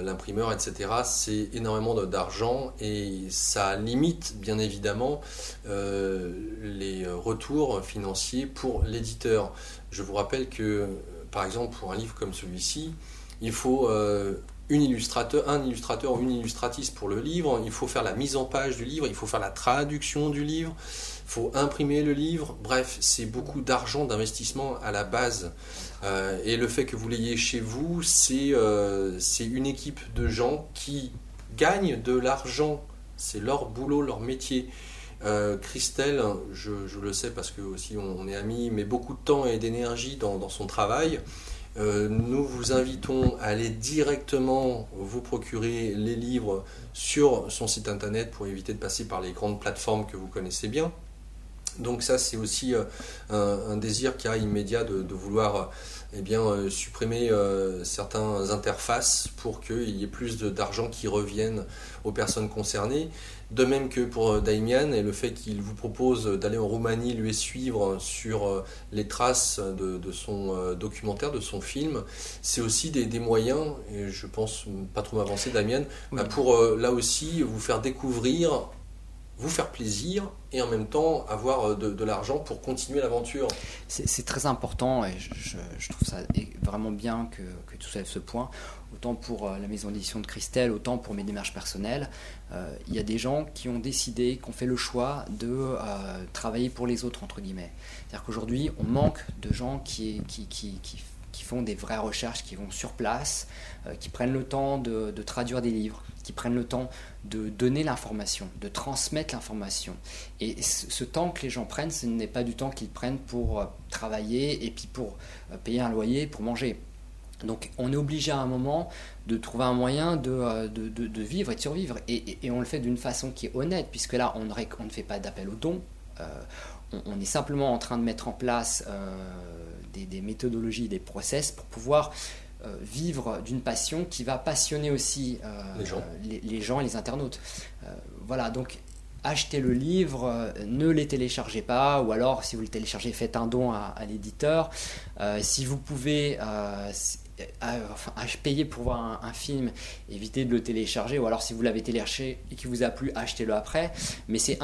[SPEAKER 1] l'imprimeur, etc. C'est énormément d'argent et ça limite bien évidemment les retours financiers pour l'éditeur. Je vous rappelle que par exemple pour un livre comme celui-ci, il faut un illustrateur ou une illustratrice pour le livre, il faut faire la mise en page du livre, il faut faire la traduction du livre, il faut imprimer le livre, bref, c'est beaucoup d'argent d'investissement à la base. Et le fait que vous l'ayez chez vous, c'est une équipe de gens qui gagnent de l'argent, c'est leur boulot, leur métier. Christelle, je le sais parce que aussi on est amis, met beaucoup de temps et d'énergie dans son travail. Nous vous invitons à aller directement vous procurer les livres sur son site internet pour éviter de passer par les grandes plateformes que vous connaissez bien. Donc ça, c'est aussi un désir qu'a Immédiat de vouloir supprimer certaines interfaces pour qu'il y ait plus d'argent qui revienne aux personnes concernées. De même que pour Damien, et le fait qu'il vous propose d'aller en Roumanie lui suivre sur les traces de son documentaire, de son film, c'est aussi des moyens, et je pense pas trop m'avancer Damien, oui, pour là aussi vous faire découvrir, vous faire plaisir et en même temps avoir de l'argent pour continuer l'aventure.
[SPEAKER 4] C'est très important et je trouve ça vraiment bien que tu soulèves ce point, autant pour la maison d'édition de Christelle, autant pour mes démarches personnelles. Il y a des gens qui ont décidé, qui ont fait le choix de travailler pour les autres, entre guillemets. C'est-à-dire qu'aujourd'hui, on manque de gens qui qui font des vraies recherches, qui vont sur place, qui prennent le temps de traduire des livres, qui prennent le temps de donner l'information, de transmettre l'information. Et ce temps que les gens prennent, ce n'est pas du temps qu'ils prennent pour travailler et puis pour payer un loyer, pour manger. Donc on est obligé à un moment de trouver un moyen de vivre et de survivre. Et on le fait d'une façon qui est honnête, puisque là on ne fait pas d'appel aux dons. On est simplement en train de mettre en place des méthodologies, des process pour pouvoir vivre d'une passion qui va passionner aussi les gens et les internautes. Voilà, donc achetez le livre, ne les téléchargez pas, ou alors si vous le téléchargez, faites un don à l'éditeur. Si vous pouvez payer pour voir un film, évitez de le télécharger, ou alors si vous l'avez téléchargé et qu'il vous a plu, achetez-le après. Mais c'est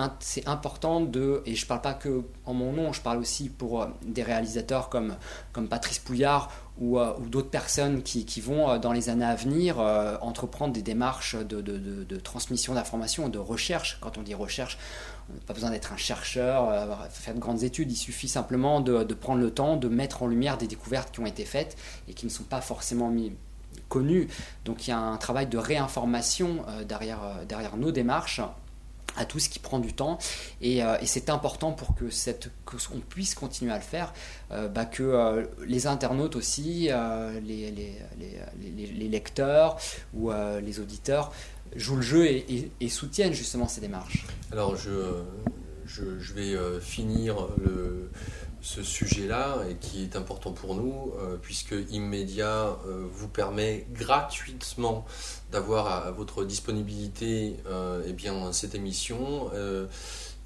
[SPEAKER 4] important et je parle pas que en mon nom, je parle aussi pour des réalisateurs comme Patrice Pouillard ou d'autres personnes qui vont dans les années à venir entreprendre des démarches de transmission d'informations, de recherche. Quand on dit recherche, on n'a pas besoin d'être un chercheur, faire de grandes études, il suffit simplement de prendre le temps de mettre en lumière des découvertes qui ont été faites et qui ne sont pas forcément connues. Donc il y a un travail de réinformation derrière nos démarches, à tout ce qui prend du temps, et c'est important pour qu'on puisse continuer à le faire, que les internautes aussi, les lecteurs ou les auditeurs jouent le jeu et soutiennent justement ces démarches.
[SPEAKER 1] Alors je vais finir ce sujet-là, et qui est important pour nous, puisque Immedia vous permet gratuitement d'avoir à votre disponibilité cette émission.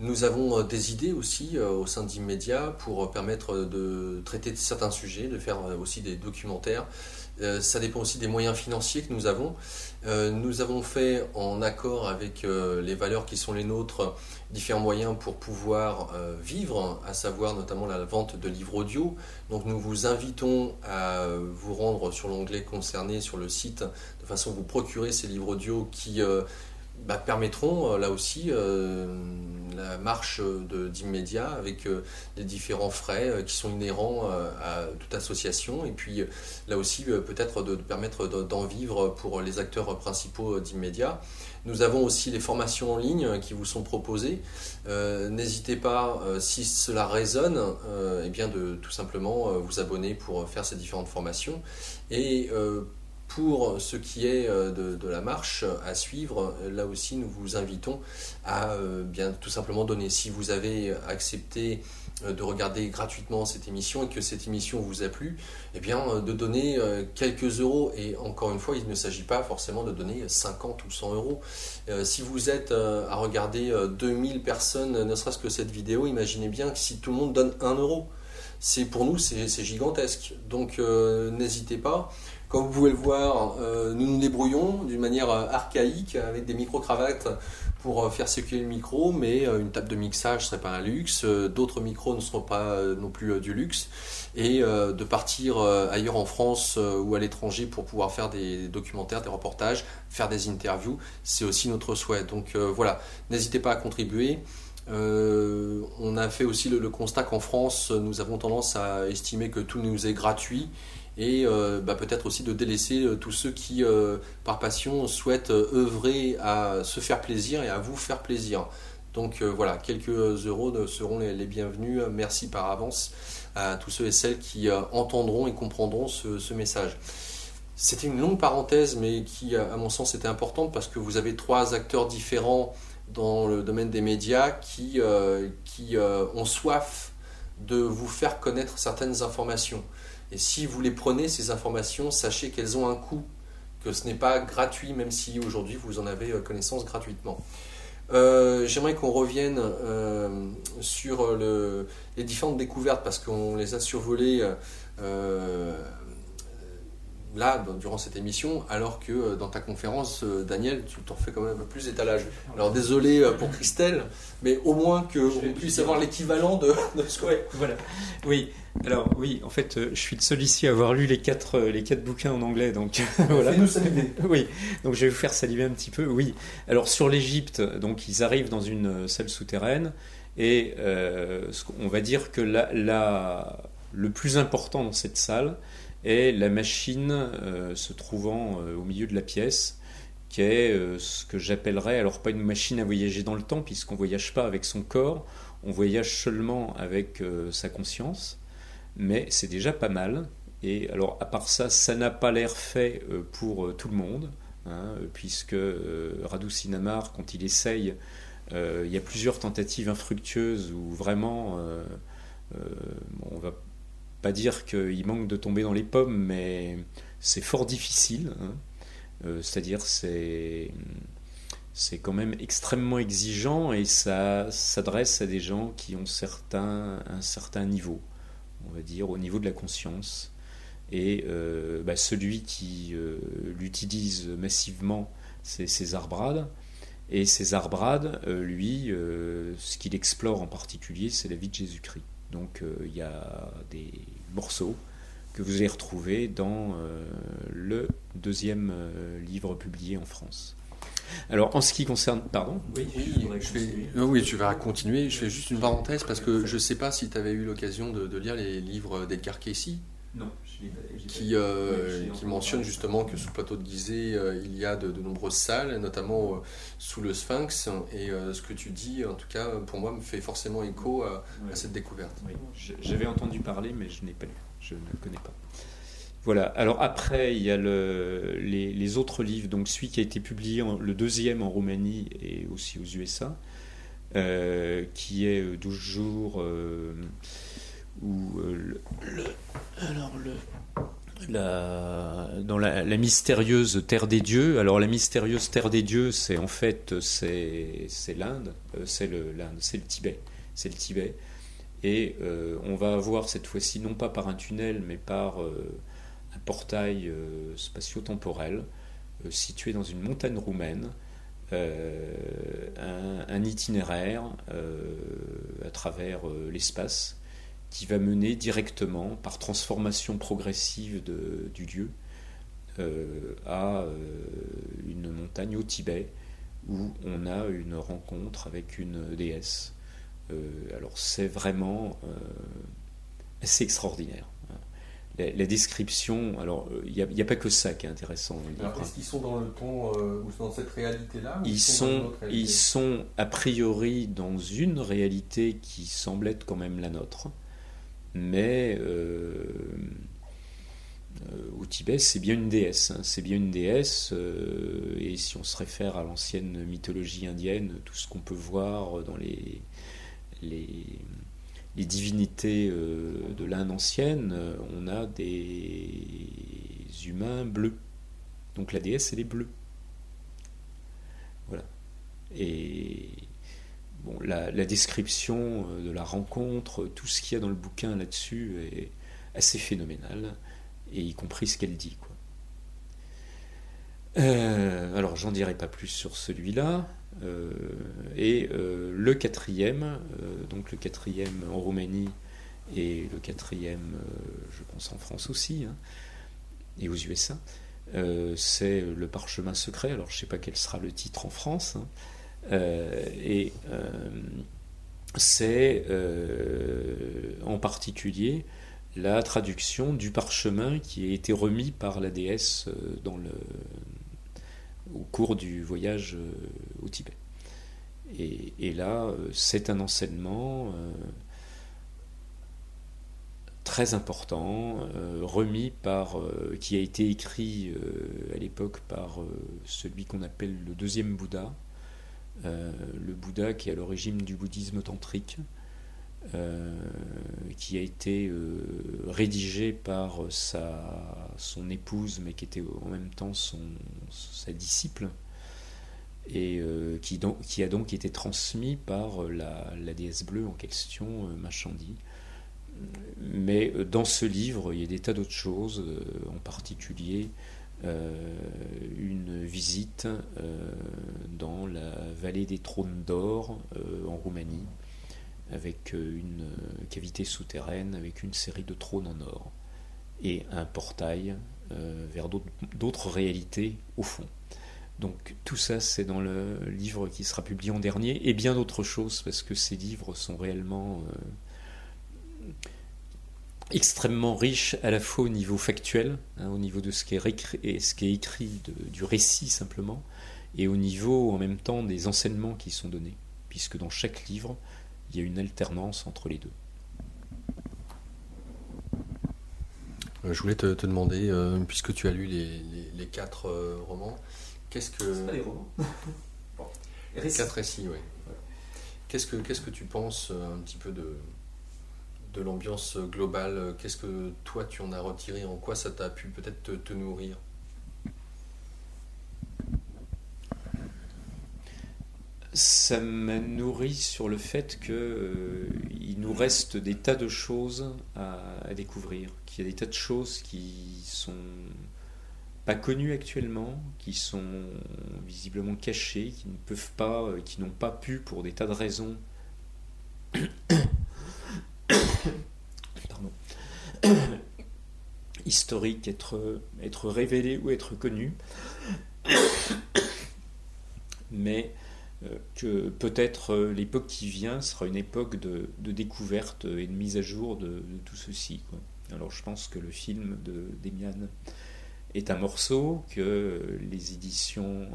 [SPEAKER 1] Nous avons des idées aussi au sein d'Immedia pour permettre de traiter de certains sujets, de faire aussi des documentaires. Ça dépend aussi des moyens financiers que nous avons. Nous avons fait, en accord avec les valeurs qui sont les nôtres, différents moyens pour pouvoir vivre, à savoir notamment la vente de livres audio. Donc nous vous invitons à vous rendre sur l'onglet concerné sur le site, de façon à vous procurer ces livres audio qui permettront là aussi la marche d'Immedia, avec les différents frais qui sont inhérents à toute association, et puis là aussi peut-être de permettre d'en vivre pour les acteurs principaux d'Immedia. Nous avons aussi les formations en ligne qui vous sont proposées. N'hésitez pas, si cela résonne, de tout simplement vous abonner pour faire ces différentes formations. Et pour ce qui est de la marche à suivre, là aussi nous vous invitons à tout simplement donner. Si vous avez accepté de regarder gratuitement cette émission et que cette émission vous a plu, de donner quelques euros. Et encore une fois, il ne s'agit pas forcément de donner 50 ou 100 euros. Si vous êtes à regarder 2000 personnes, ne serait-ce que cette vidéo, imaginez bien que si tout le monde donne 1 euro, pour nous c'est gigantesque. Donc n'hésitez pas. Comme vous pouvez le voir, nous nous débrouillons d'une manière archaïque avec des micro-cravates pour faire circuler le micro, mais une table de mixage ne serait pas un luxe, d'autres micros ne seront pas non plus du luxe, et de partir ailleurs en France ou à l'étranger pour pouvoir faire des documentaires, des reportages, faire des interviews, c'est aussi notre souhait. Donc voilà, n'hésitez pas à contribuer. On a fait aussi le constat qu'en France, nous avons tendance à estimer que tout nous est gratuit, et peut-être aussi de délaisser tous ceux qui, par passion, souhaitent œuvrer à se faire plaisir et à vous faire plaisir. Donc voilà, quelques euros seront les bienvenus. Merci par avance à tous ceux et celles qui entendront et comprendront ce message. C'était une longue parenthèse, mais qui, à mon sens, était importante, parce que vous avez 3 acteurs différents dans le domaine des médias qui ont soif de vous faire connaître certaines informations. Et si vous les prenez, ces informations, sachez qu'elles ont un coût, que ce n'est pas gratuit, même si aujourd'hui vous en avez connaissance gratuitement. J'aimerais qu'on revienne sur les différentes découvertes, parce qu'on les a survolées là, durant cette émission, alors que dans ta conférence, Daniel, tu t'en fais quand même un peu plus d'étalage. Alors désolé pour Christelle, mais au moins qu'on puisse avoir l'équivalent de ce qu'on...
[SPEAKER 2] Voilà. Oui. Alors oui, en fait, je suis le seul ici à avoir lu les quatre bouquins en anglais, donc voilà.
[SPEAKER 1] Fais-nous saliver.
[SPEAKER 2] Oui, donc je vais vous faire saliver un petit peu. Oui. Alors sur l'Égypte, donc ils arrivent dans une salle souterraine, et on va dire que le plus important dans cette salle, est la machine se trouvant au milieu de la pièce, qui est ce que j'appellerais, alors pas une machine à voyager dans le temps, puisqu'on ne voyage pas avec son corps, on voyage seulement avec sa conscience, mais c'est déjà pas mal. Et alors, à part ça, ça n'a pas l'air fait pour tout le monde, hein, puisque Radu Sinamar, quand il essaye, il y a plusieurs tentatives infructueuses où vraiment, bon, on va pas dire qu'il manque de tomber dans les pommes, mais c'est fort difficile, hein. C'est-à-dire c'est quand même extrêmement exigeant et ça s'adresse à des gens qui ont un certain niveau, on va dire, au niveau de la conscience. Et celui qui l'utilise massivement, c'est César Brad. Et César Brad, lui, ce qu'il explore en particulier, c'est la vie de Jésus-Christ. Donc il y a des morceaux que vous allez retrouver dans le deuxième livre publié en France. Alors, en ce qui concerne... Pardon ?
[SPEAKER 1] Oui, tu vas continuer. Je fais juste une parenthèse parce que je ne sais pas si tu avais eu l'occasion de lire les livres d'Edgar Cayce.
[SPEAKER 2] Non,
[SPEAKER 1] qui mentionne justement que sous le plateau de Gizeh, il y a de nombreuses salles, notamment sous le Sphinx. Et ce que tu dis, en tout cas, pour moi, me fait forcément écho à cette découverte.
[SPEAKER 2] Oui. J'avais entendu parler, mais je n'ai pas lu. Je ne connais pas. Voilà. Alors après, il y a les autres livres. Donc celui qui a été publié, le deuxième en Roumanie et aussi aux USA, qui est 12 jours... dans la mystérieuse terre des dieux. Alors la mystérieuse terre des dieux, c'est en fait c'est l'Inde, c'est le Tibet, et on va avoir cette fois-ci non pas par un tunnel mais par un portail spatio-temporel situé dans une montagne roumaine, un itinéraire à travers l'espace qui va mener directement, par transformation progressive du dieu, à une montagne au Tibet, où on a une rencontre avec une déesse. Alors c'est vraiment assez extraordinaire. La description, alors il n'y a pas que ça qui est intéressant dans le livre.
[SPEAKER 1] Alors, est-ce qu'ils sont dans le ton, ou dans cette réalité-là, ou
[SPEAKER 2] ils sont a priori dans une réalité qui semble être quand même la nôtre. Mais au Tibet, c'est bien une déesse. Hein. C'est bien une déesse, et si on se réfère à l'ancienne mythologie indienne, tout ce qu'on peut voir dans les divinités de l'Inde ancienne, on a des humains bleus. Donc la déesse, elle est bleue. Voilà. Et... Bon, la description de la rencontre, tout ce qu'il y a dans le bouquin là-dessus est assez phénoménal, et y compris ce qu'elle dit, quoi. Alors, j'en dirai pas plus sur celui-là. Le quatrième, donc le quatrième en Roumanie et le quatrième, je pense en France aussi, hein, et aux USA, c'est le Parchemin secret. Alors, je sais pas quel sera le titre en France, hein. C'est en particulier la traduction du parchemin qui a été remis par la déesse au cours du voyage au Tibet. Et là, c'est un enseignement très important, qui a été écrit à l'époque par celui qu'on appelle le deuxième Bouddha, le Bouddha qui est à l'origine du bouddhisme tantrique, qui a été rédigé par son épouse, mais qui était en même temps sa disciple, et qui a donc été transmis par la déesse bleue en question, Machandi. Mais dans ce livre, il y a des tas d'autres choses, en particulier une visite dans la vallée des Trônes d'Or en Roumanie, avec une cavité souterraine avec une série de trônes en or et un portail vers d'autres réalités au fond. Donc tout ça, c'est dans le livre qui sera publié en dernier, et bien d'autres choses, parce que ces livres sont réellement extrêmement riche à la fois au niveau factuel, hein, au niveau de ce qui est écrit du récit simplement, et au niveau en même temps des enseignements qui sont donnés, puisque dans chaque livre, il y a une alternance entre les deux.
[SPEAKER 1] Je voulais te demander, puisque tu as lu les 4 romans, qu'est-ce que...
[SPEAKER 2] C'est pas des romans. Bon.
[SPEAKER 1] Les 4 récits, oui. Ouais. Qu'est-ce que tu penses un petit peu de l'ambiance globale? Qu'est-ce que toi tu en as retiré? En quoi ça t'a pu peut-être te nourrir?
[SPEAKER 2] Ça m'a nourri sur le fait qu'il nous reste des tas de choses à découvrir, qu'il y a des tas de choses qui sont pas connues actuellement, qui sont visiblement cachées, qui ne peuvent pas, qui n'ont pas pu pour des tas de raisons pardon, historiques être révélées ou être connues, mais que peut-être l'époque qui vient sera une époque de découverte et de mise à jour de tout ceci, quoi. Alors je pense que le film de Demian est un morceau, que l'édition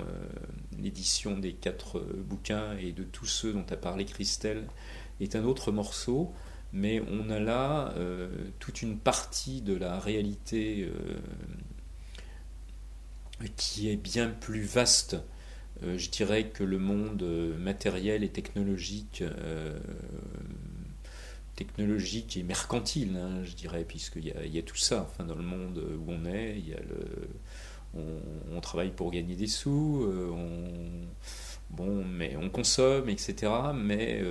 [SPEAKER 2] des 4 bouquins et de tous ceux dont a parlé Christelle est un autre morceau, mais on a là toute une partie de la réalité qui est bien plus vaste, je dirais, que le monde matériel et technologique et mercantile, hein, je dirais, puisqu'il y a tout ça, enfin, dans le monde où on est, il y a on travaille pour gagner des sous, mais on consomme, etc. Mais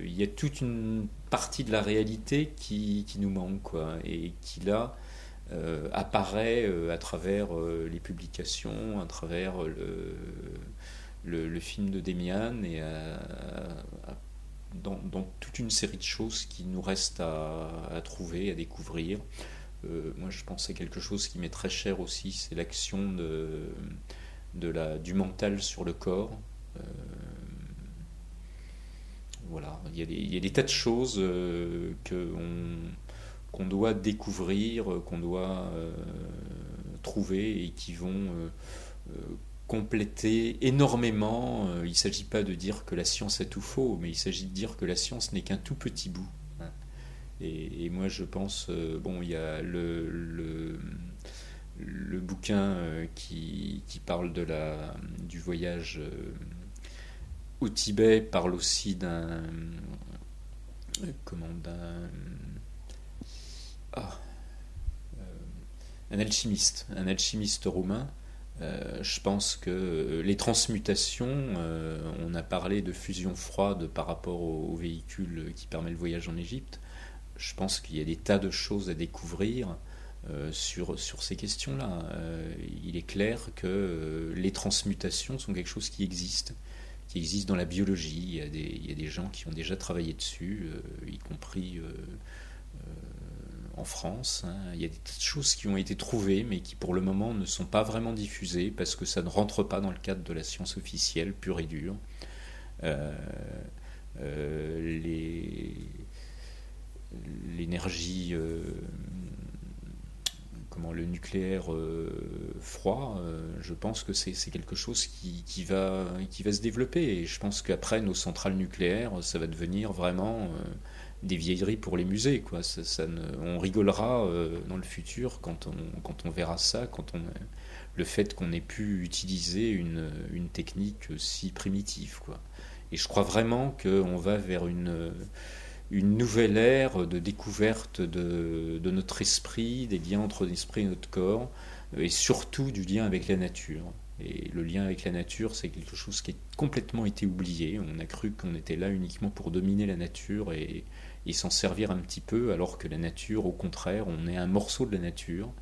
[SPEAKER 2] il y a toute une partie de la réalité qui nous manque, quoi, et qui là apparaît à travers les publications, à travers le film de Demian, et dans toute une série de choses qui nous restent à trouver, à découvrir. Moi, je pense à quelque chose qui m'est très cher aussi, c'est l'action du mental sur le corps. Voilà, il y a des tas de choses qu'on doit découvrir, qu'on doit trouver, et qui vont compléter énormément. Il ne s'agit pas de dire que la science est tout faux, mais il s'agit de dire que la science n'est qu'un tout petit bout. Et moi je pense, il y a le bouquin qui parle du voyage au Tibet, parle aussi d'un alchimiste roumain. Je pense que les transmutations, on a parlé de fusion froide par rapport au véhicule qui permet le voyage en Égypte. Je pense qu'il y a des tas de choses à découvrir sur ces questions-là. Il est clair que les transmutations sont quelque chose qui existe dans la biologie. Il y a des gens qui ont déjà travaillé dessus, y compris en France. Il y a des tas de choses qui ont été trouvées, mais qui pour le moment ne sont pas vraiment diffusées, parce que ça ne rentre pas dans le cadre de la science officielle pure et dure. L'énergie, le nucléaire froid, je pense que c'est quelque chose qui va se développer, et je pense qu'après nos centrales nucléaires, ça va devenir vraiment des vieilleries pour les musées, quoi. On rigolera dans le futur quand on verra ça, le fait qu'on ait pu utiliser une technique si primitive, quoi. Et je crois vraiment qu'on va vers une nouvelle ère de découverte de notre esprit, des liens entre l'esprit et notre corps, et surtout du lien avec la nature. Et le lien avec la nature, c'est quelque chose qui a complètement été oublié. On a cru qu'on était là uniquement pour dominer la nature et s'en servir un petit peu, alors que la nature, au contraire, on est un morceau de la nature,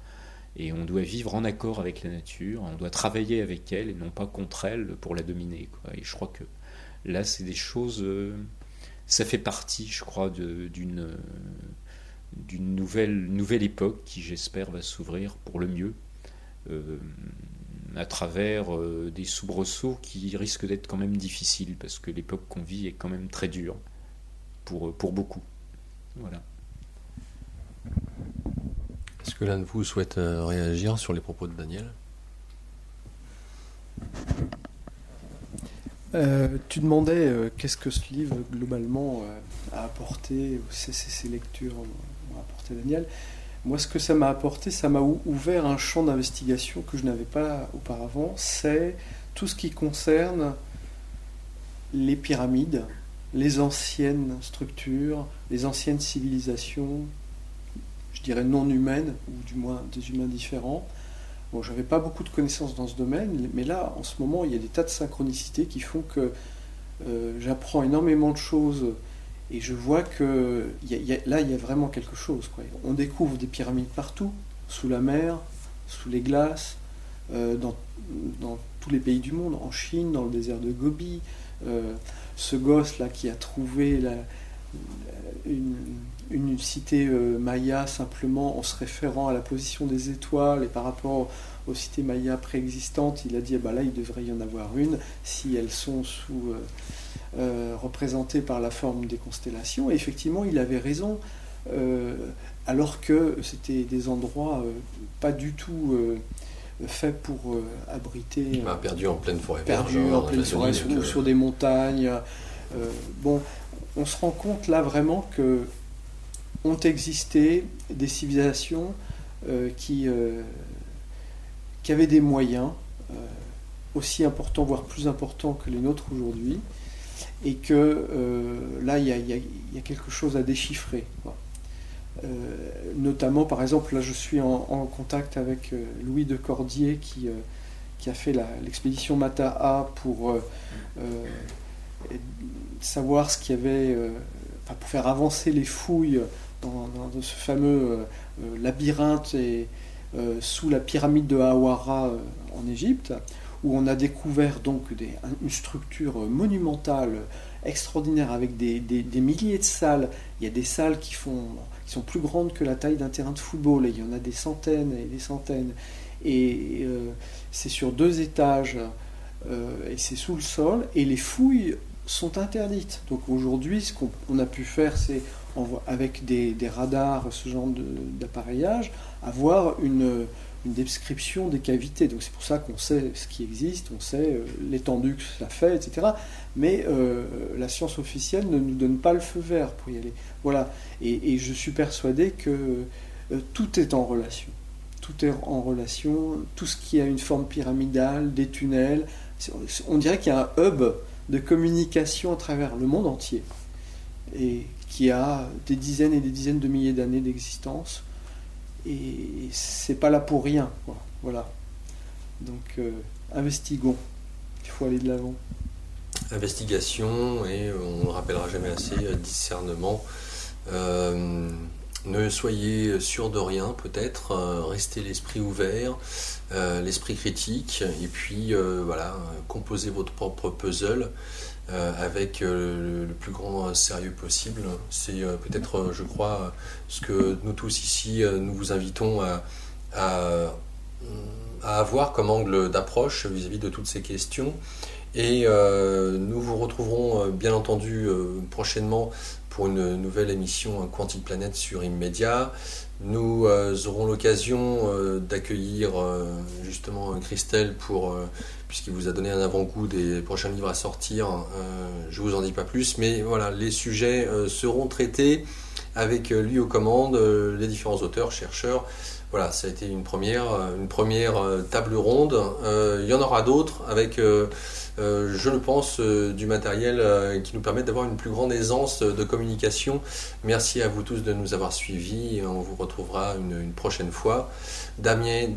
[SPEAKER 2] et on doit vivre en accord avec la nature, on doit travailler avec elle et non pas contre elle pour la dominer, quoi. Et je crois que là, c'est des choses... ça fait partie, je crois, d'une nouvelle époque qui, j'espère, va s'ouvrir pour le mieux, à travers des soubresauts qui risquent d'être quand même difficiles, parce que l'époque qu'on vit est quand même très dure pour beaucoup. Voilà.
[SPEAKER 1] que l'un de vous souhaite réagir sur les propos de Daniel?
[SPEAKER 3] Tu demandais qu'est-ce que ce livre globalement a apporté, ces lectures ont apporté Daniel. Moi, ce que ça m'a apporté, ça m'a ouvert un champ d'investigation que je n'avais pas auparavant. C'est tout ce qui concerne les pyramides, les anciennes structures, les anciennes civilisations, je dirais non humaines, ou du moins des humains différents. Bon, je n'avais pas beaucoup de connaissances dans ce domaine, mais là, en ce moment, il y a des tas de synchronicités qui font que j'apprends énormément de choses et je vois que là, il y a vraiment quelque chose, quoi. On découvre des pyramides partout, sous la mer, sous les glaces, dans tous les pays du monde, en Chine, dans le désert de Gobi. Ce gosse-là qui a trouvé une cité maya simplement en se référant à la position des étoiles et par rapport aux cités mayas préexistantes, il a dit là il devrait y en avoir une si elles sont représentées par la forme des constellations. Et effectivement, il avait raison, alors que c'était des endroits pas du tout faits pour abriter.
[SPEAKER 1] Perdu en pleine forêt.
[SPEAKER 3] Perdu en pleine forêt ou sur des montagnes. Bon, on se rend compte là vraiment que ont existé des civilisations qui avaient des moyens aussi importants, voire plus importants que les nôtres aujourd'hui, et que là, il y a quelque chose à déchiffrer, quoi. Notamment, par exemple, là, je suis en contact avec Louis de Cordier qui a fait l'expédition Mataha pour savoir ce qu'il y avait, pour faire avancer les fouilles dans ce fameux labyrinthe sous la pyramide de Hawara en Égypte, où on a découvert donc une structure monumentale, extraordinaire, avec des milliers de salles. Il y a des salles qui sont plus grandes que la taille d'un terrain de football, et il y en a des centaines et des centaines. Et c'est sur 2 étages, et c'est sous le sol, et les fouilles sont interdites. Donc aujourd'hui, ce qu'on a pu faire, c'est avec des radars, ce genre d'appareillage, avoir une description des cavités. Donc c'est pour ça qu'on sait ce qui existe, on sait l'étendue que ça fait, etc. Mais la science officielle ne nous donne pas le feu vert pour y aller. Voilà. Et je suis persuadé que tout est en relation. Tout est en relation. Tout ce qui a une forme pyramidale, des tunnels. On dirait qu'il y a un hub de communication à travers le monde entier, et qui a des dizaines et des dizaines de milliers d'années d'existence, et c'est pas là pour rien, quoi. Voilà. Donc investiguons, il faut aller de l'avant.
[SPEAKER 1] Investigation, et on ne rappellera jamais assez, discernement. Ne soyez sûr de rien, peut-être, restez l'esprit ouvert, l'esprit critique, et puis composez votre propre puzzle avec le plus grand sérieux possible. C'est peut-être, je crois, ce que nous tous ici, nous vous invitons à avoir comme angle d'approche vis-à-vis de toutes ces questions. Et nous vous retrouverons bien entendu prochainement pour une nouvelle émission Quantique Planète sur Immédiat. Nous aurons l'occasion d'accueillir justement Christelle puisqu'il vous a donné un avant-goût des prochains livres à sortir. Je ne vous en dis pas plus, mais voilà, les sujets seront traités avec lui aux commandes, les différents auteurs, chercheurs. Voilà, ça a été une première table ronde. Il y en aura d'autres avec, je le pense, du matériel qui nous permet d'avoir une plus grande aisance de communication. Merci à vous tous de nous avoir suivis. On vous retrouvera une prochaine fois. Damien,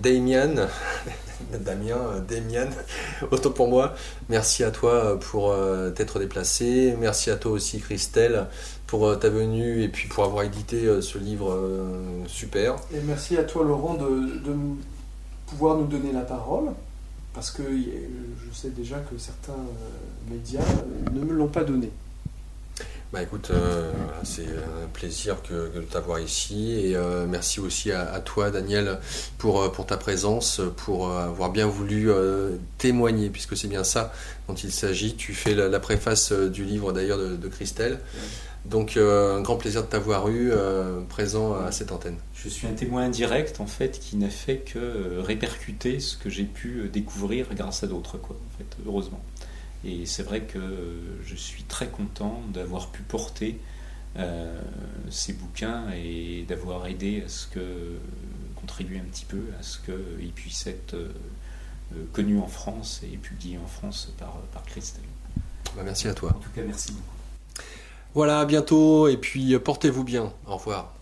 [SPEAKER 1] autant pour moi. Merci à toi pour t'être déplacé. Merci à toi aussi, Christelle, pour ta venue et puis pour avoir édité ce livre super.
[SPEAKER 3] Et merci à toi, Laurent, de pouvoir nous donner la parole, parce que je sais déjà que certains médias ne me l'ont pas donné.
[SPEAKER 1] Bah écoute, c'est un plaisir que de t'avoir ici et merci aussi à toi Daniel pour ta présence, pour avoir bien voulu témoigner, puisque c'est bien ça dont il s'agit. Tu fais la préface du livre d'ailleurs de Christelle, donc un grand plaisir de t'avoir eu présent à cette antenne.
[SPEAKER 2] Je suis un témoin indirect en fait qui n'a fait que répercuter ce que j'ai pu découvrir grâce à d'autres, quoi, en fait, heureusement. Et c'est vrai que je suis très content d'avoir pu porter ces bouquins et d'avoir aidé à ce que, contribuer un petit peu à ce qu'ils puissent être connus en France et publiés en France par Christelle.
[SPEAKER 1] Bah, merci à toi.
[SPEAKER 2] En tout cas, merci beaucoup.
[SPEAKER 1] Voilà, à bientôt et puis portez-vous bien. Au revoir.